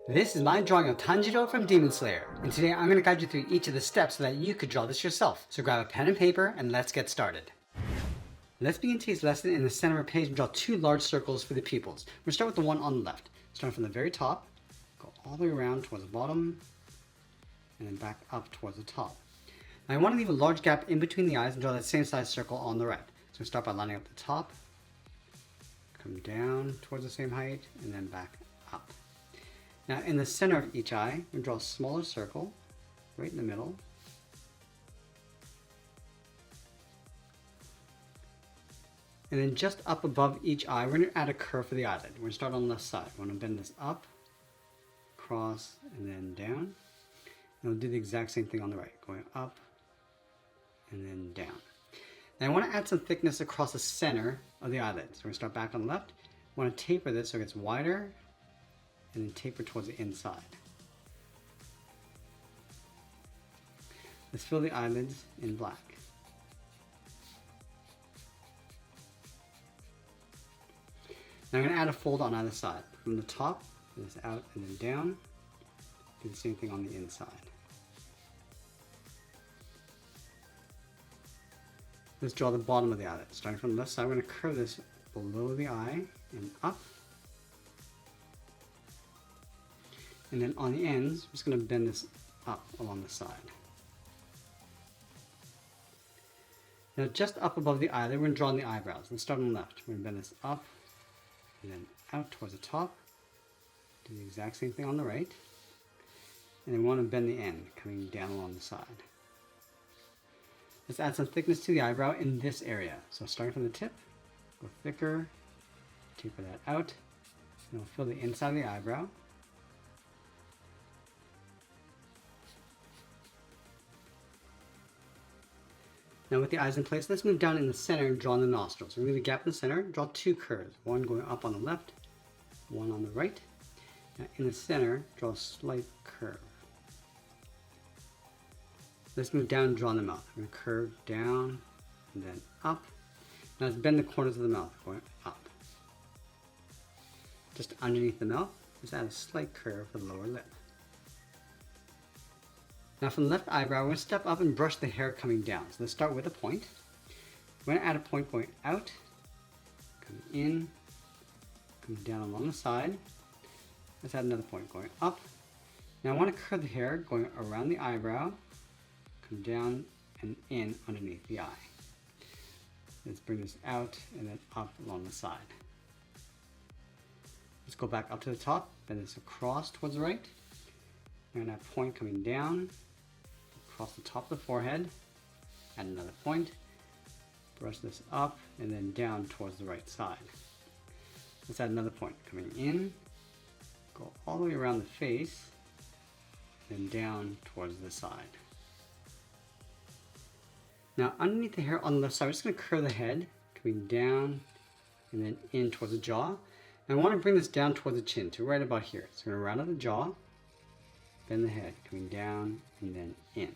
This is my drawing of Tanjiro from Demon Slayer, and today I'm going to guide you through each of the steps so that you could draw this yourself. So grab a pen and paper and let's get started. Let's begin today's lesson in the center of a page and draw two large circles for the pupils. We're going to start with the one on the left. Starting from the very top, go all the way around towards the bottom, and then back up towards the top. Now I want to leave a large gap in between the eyes and draw that same size circle on the right. So we start by lining up the top, come down towards the same height, and then back up. Now in the center of each eye, we draw a smaller circle right in the middle. And then just up above each eye, we're going to add a curve for the eyelid. We're going to start on the left side. We're going to bend this up, across, and then down. And we'll do the exact same thing on the right, going up and then down. Now I want to add some thickness across the center of the eyelid. So we're going to start back on the left. We want to taper this so it gets wider, and then taper towards the inside. Let's fill the eyelids in black. Now I'm going to add a fold on either side. From the top, this out and then down. Do the same thing on the inside. Let's draw the bottom of the eyelid. Starting from the left side, we're going to curve this below the eye and up. And then on the ends, we're just going to bend this up along the side. Now just up above the eyelid, we're going to draw in the eyebrows. Let's start on the left. We're going to bend this up and then out towards the top. Do the exact same thing on the right. And then we want to bend the end, coming down along the side. Let's add some thickness to the eyebrow in this area. So starting from the tip, go thicker, taper that out, and we'll fill the inside of the eyebrow. Now with the eyes in place, let's move down in the center and draw in the nostrils. Remove the gap in the center, draw two curves. One going up on the left, one on the right. Now in the center, draw a slight curve. Let's move down and draw in the mouth. We're going to curve down and then up. Now let's bend the corners of the mouth, going up. Just underneath the mouth, let's add a slight curve for the lower lip. Now from the left eyebrow, we're going to step up and brush the hair coming down. So let's start with a point. We're going to add a point going out, come in, come down along the side. Let's add another point going up. Now I want to curve the hair going around the eyebrow, come down and in underneath the eye. Let's bring this out and then up along the side. Let's go back up to the top, bend this across towards the right. We're going to have a point coming down, across the top of the forehead, add another point, brush this up and then down towards the right side. Let's add another point coming in, go all the way around the face, then down towards the side. Now underneath the hair on the left side, we're just going to curve the head, coming down and then in towards the jaw. And I want to bring this down towards the chin, to right about here. So we're going to round out the jaw, bend the head, coming down and then in.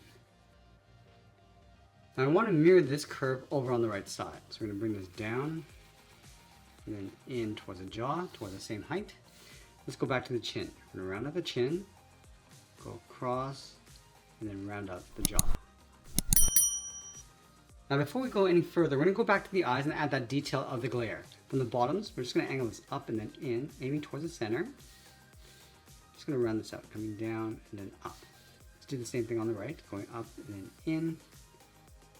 Now I want to mirror this curve over on the right side. So we're going to bring this down and then in towards the jaw, towards the same height. Let's go back to the chin. We're going to round out the chin, go across, and then round out the jaw. Now before we go any further, we're going to go back to the eyes and add that detail of the glare. From the bottoms, we're just going to angle this up and then in, aiming towards the center. Just going to round this out, coming down and then up. Let's do the same thing on the right, going up and then in,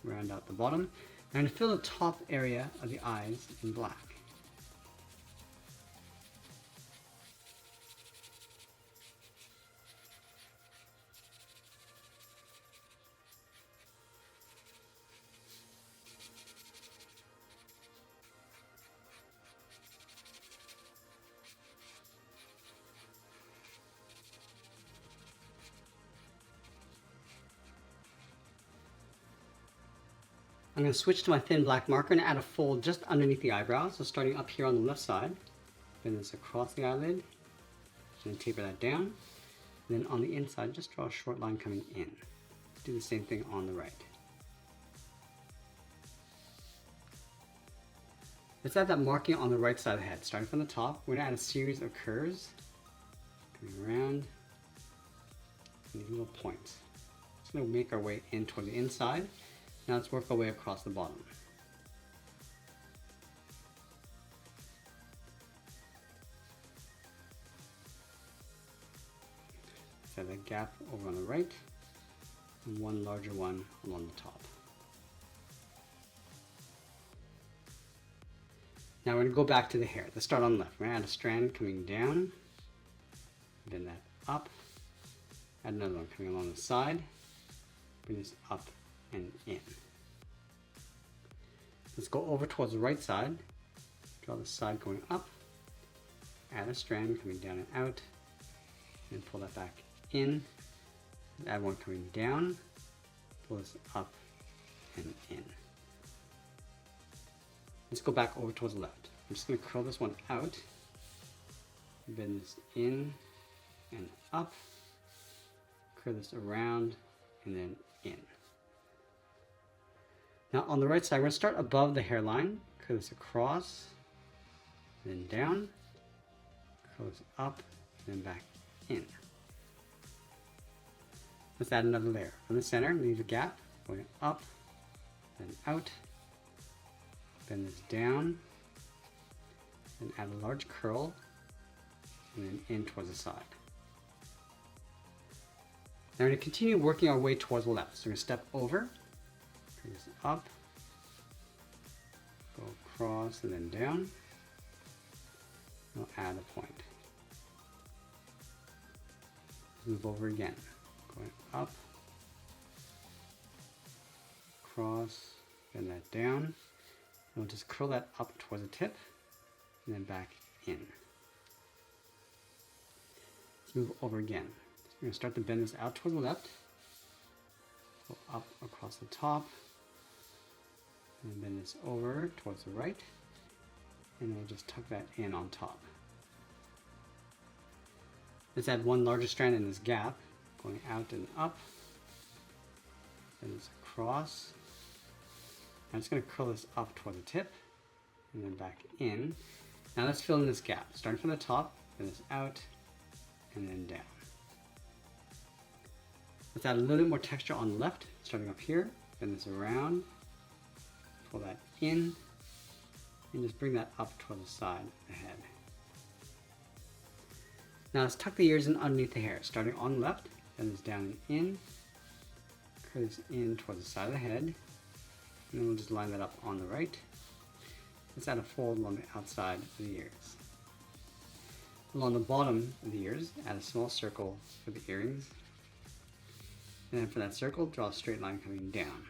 round out the bottom. I'm going to fill the top area of the eyes in black. I'm going to switch to my thin black marker and add a fold just underneath the eyebrow. So starting up here on the left side, bend this across the eyelid, and taper that down. And then on the inside, just draw a short line coming in. Do the same thing on the right. Let's add that marking on the right side of the head. Starting from the top, we're going to add a series of curves. coming around, and these little points. Just going to make our way in toward the inside. Now let's work our way across the bottom. Set a gap over on the right, and one larger one along the top. Now we're going to go back to the hair. Let's start on the left. We're going to add a strand coming down, bend that up, add another one coming along the side, bring this up and in. Let's go over towards the right side, draw the side going up, add a strand coming down and out, and pull that back in, add one coming down, pull this up and in. Let's go back over towards the left. I'm just going to curl this one out, bend this in and up, curl this around and then in. Now on the right side, we're going to start above the hairline, curl this across, then down, curl this up, then back in. Let's add another layer. From the center, leave a gap, going up, then out, bend this down, and add a large curl, and then in towards the side. Now we're going to continue working our way towards the left. So we're going to step over, bring this up, go across and then down. We'll add a point. Move over again, going up, across, bend that down, and we'll just curl that up towards the tip, and then back in. Let's move over again. So we're going to start to bend this out towards the left, go up across the top, and then bend this over towards the right, and we'll just tuck that in on top. Let's add one larger strand in this gap, going out and up, then this across. I'm just going to curl this up toward the tip, and then back in. Now let's fill in this gap, starting from the top, then this out, and then down. Let's add a little bit more texture on the left, starting up here, bend this around, pull that in, and just bring that up toward the side of the head. Now let's tuck the ears in underneath the hair, starting on the left, bend this down and in, curl this in towards the side of the head, and then we'll just line that up on the right. Let's add a fold along the outside of the ears. Along the bottom of the ears, add a small circle for the earrings, and then for that circle, draw a straight line coming down.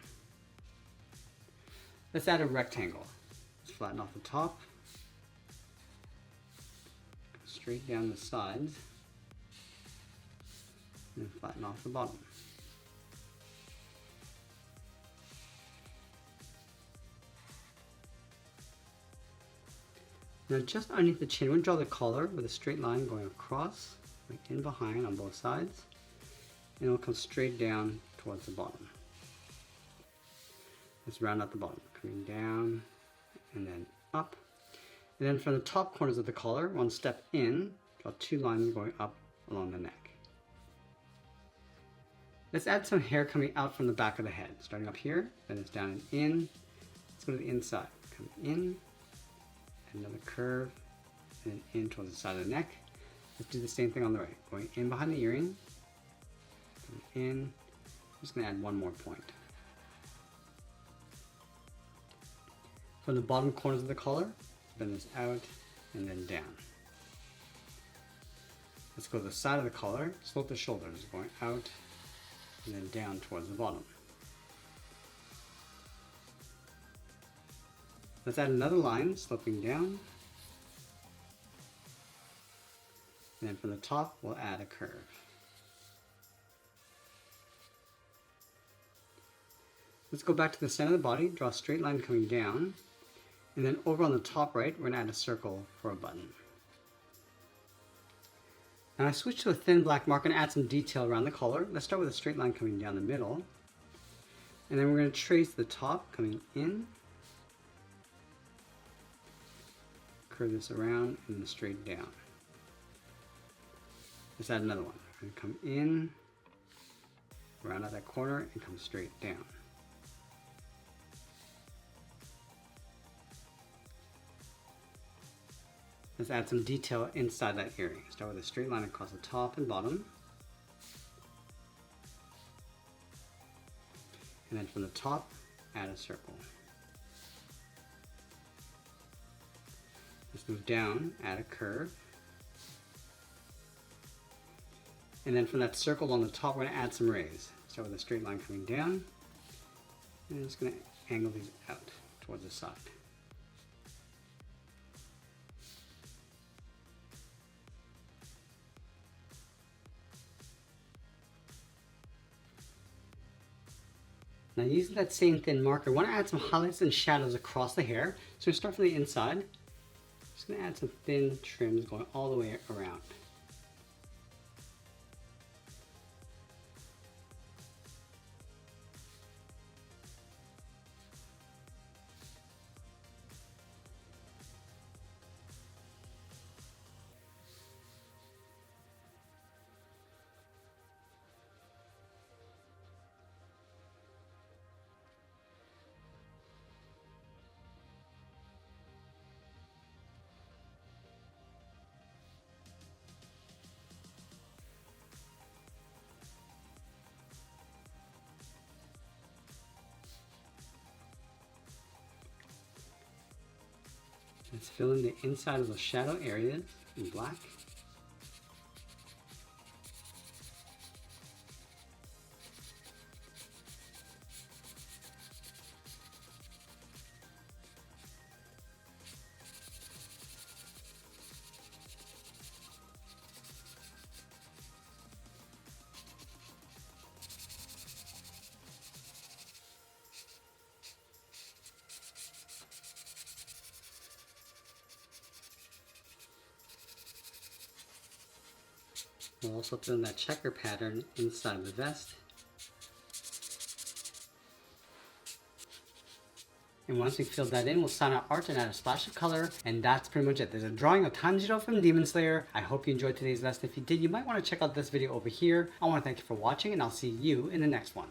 Let's add a rectangle. Let's flatten off the top, straight down the sides, and flatten off the bottom. Now just underneath the chin, we're going to draw the collar with a straight line going across, like in behind on both sides, and it'll come straight down towards the bottom. Let's round out the bottom, coming down and then up. And then from the top corners of the collar, one step in, draw two lines going up along the neck. Let's add some hair coming out from the back of the head, starting up here, then it's down and in. Let's go to the inside, come in, another curve, and then in towards the side of the neck. Let's do the same thing on the right, going in behind the earring, in. I'm just going to add one more point. From the bottom corners of the collar, bend this out and then down. Let's go to the side of the collar, slope the shoulders, going out and then down towards the bottom. Let's add another line, sloping down. And then from the top, we'll add a curve. Let's go back to the center of the body, draw a straight line coming down. And then over on the top right, we're going to add a circle for a button. Now I switched to a thin black marker and add some detail around the collar. Let's start with a straight line coming down the middle. And then we're going to trace the top coming in. Curve this around and then straight down. let's add another one. I'm gonna come in, round out that corner, and come straight down. Let's add some detail inside that earring. Start with a straight line across the top and bottom. And then from the top, add a circle. Let's move down, add a curve. And then from that circle along the top, we're going to add some rays. Start with a straight line coming down. And I'm just going to angle these out towards the side. Now using that same thin marker, I want to add some highlights and shadows across the hair. So we start from the inside. Just going to add some thin trims going all the way around. Let's fill in the inside of the shadow areas in black. We'll also fill in that checker pattern inside of the vest. And once we fill that in, we'll sign our art and add a splash of color, and that's pretty much it. There's a drawing of Tanjiro from Demon Slayer. I hope you enjoyed today's lesson. If you did, you might want to check out this video over here. I want to thank you for watching, and I'll see you in the next one.